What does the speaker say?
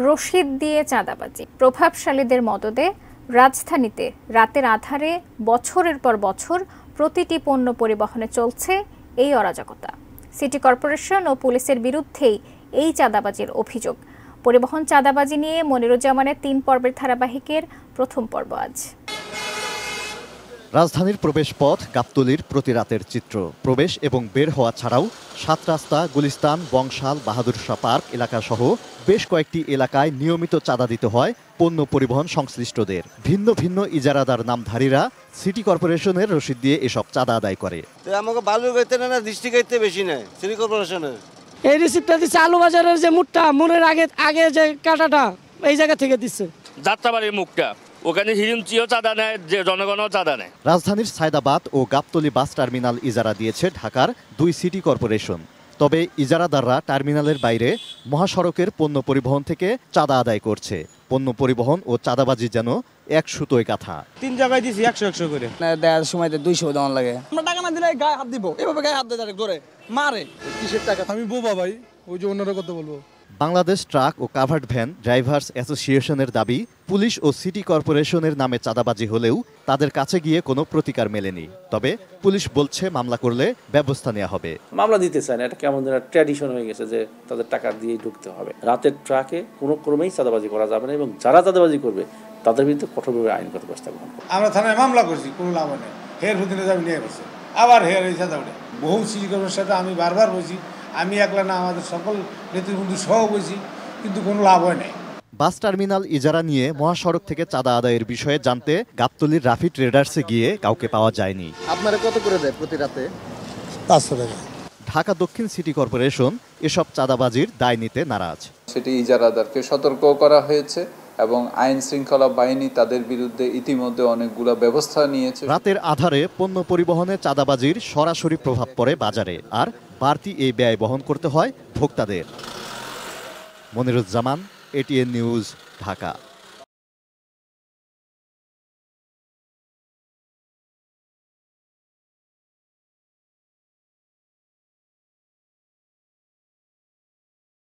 রশিদ দিয়ে চাঁদাবাজি প্রভাবশালীদের মদদে রাজধানীতে রাতের আঁধারে বছরের পর বছর প্রতিটি পণ্য পরিবহনে চলছে এই অরাজকতা। সিটি কর্পোরেশন ও পুলিশের বিরুদ্ধেই এই চাঁদাবাজির অভিযোগ। পরিবহন চাঁদাবাজি নিয়ে মনিরুজ্জামানের 3 পর্বের ধারাবাহিকের প্রথম পর্ব আজ। রাজধানীর প্রবেশ পথ গাবতলীর প্রতি রাতের চিত্র। প্রবেশ এবং বের হওয়া ছাড়াও 7 রাস্তা, গুলিস্তান, বংশাল, বাহাদুর শাহ পার্ক এলাকাসহ বেশ কয়েকটি এলাকায় নিয়মিত চাঁদা দিতে হয় পণ্য পরিবহন সংশ্লিষ্টদের। ভিন্ন ভিন্ন ইজারাদার নামধারীরা সিটি কর্পোরেশনের রসিদ দিয়ে এসব চাঁদা আদায় করে। আমাকে বালুর গাইতে না দৃষ্টি গাইতে বেশি নেয় সিটি কর্পোরেশনের। এই রিসিপ্টটা দিচ্ছে আলু বাজারের যে মুখটা মোড়ের আগে যে কাটাটা এই জায়গা থেকে দিচ্ছে। যাত্রাবাড়ির মুখটা ওখানে হিরিমচিও চাঁদা নেয়, যে জনগণও চাঁদা নেয়। রাজধানীর সায়দাবাদ ও গাবতলী বাস টার্মিনাল ইজারা দিয়েছে ঢাকার 2 সিটি কর্পোরেশন। তবে ইজারাদাররা টার্মিনালের বাইরে মহাসড়কের পণ্য পরিবহন থেকে চাঁদা আদায় করছে। পণ্য পরিবহন ও চাঁদাবাজি যেন এক সুতোয় গাঁথা। 3 জায়গায় দিছি 100 করে। দেওয়ার সময় 200 দেওয়ান লাগে। আমরা টাকা না দিলে গায়ে হাত দিব, এভাবে গায়ে হাত দেয় ধরে মারে। কিসের টাকা? আমি বোবা ভাই, ওই যে অন্যরা কথা বলবো। বাংলাদেশ ট্রাক ও কাভার্ড ভ্যান ড্রাইভার্স অ্যাসোসিয়েশনের দাবি, পুলিশ ও সিটি কর্পোরেশনের নামে চাঁদাবাজি হলেও তাদের কাছে গিয়ে কোনো প্রতিকার মেলেনি। তবে পুলিশ বলছে মামলা করলে ব্যবস্থা নেওয়া হবে। মামলা দিতে চায় না, এটা কেমন যেন ট্র্যাডিশন হয়ে গেছে যে তাদের টাকা দিয়েই ঢুকতে হবে। রাতের ট্রাকে কোনো ক্রমেই চাঁদাবাজি করা যাবে না এবং যারা চাঁদাবাজি করবে তাদের বিরুদ্ধে কঠোরভাবে আইনগত ব্যবস্থা গ্রহণ করবে। আমরা থানায় মামলা করছি, কোনো লাভ নেই। হের হুদিনে যাবে নিয়ে গেছে, আবার হের এই চাঁদা উঠে। বহু সিটি কর্পোরেশনের সাথে আমি বারবার বলছি, আমি একলা না আমাদের সকল নেতৃবৃন্দ সহ বলছি, কিন্তু কোনো লাভ হয় নাই। বাস টার্মিনাল ইজারা নিয়ে মহাসড়ক থেকে চাঁদা আদায়ের বিষয়ে জানতে গাবতলীর রাফি ট্রেডার্সে গিয়ে কাউকে পাওয়া যায়নি। আপনারা কত করে দেয় প্রতি রাতে? 500 টাকা। ঢাকা দক্ষিণ সিটি কর্পোরেশন এসব চাঁদাবাজির দায় নিতে নারাজ। সেটি ইজারাদারকে সতর্ক করা হয়েছে এবং আইন শৃঙ্খলা বাহিনী তাদের বিরুদ্ধে ইতিমধ্যে অনেকগুলো ব্যবস্থা নিয়েছে। রাতের আধারে পণ্য পরিবহনে চাঁদাবাজির সরাসরি প্রভাব পড়ে বাজারে, আর বাড়তি এই ব্যয় বহন করতে হয় ভোক্তাদের। Moniruzzaman, ATN news, Dhaka.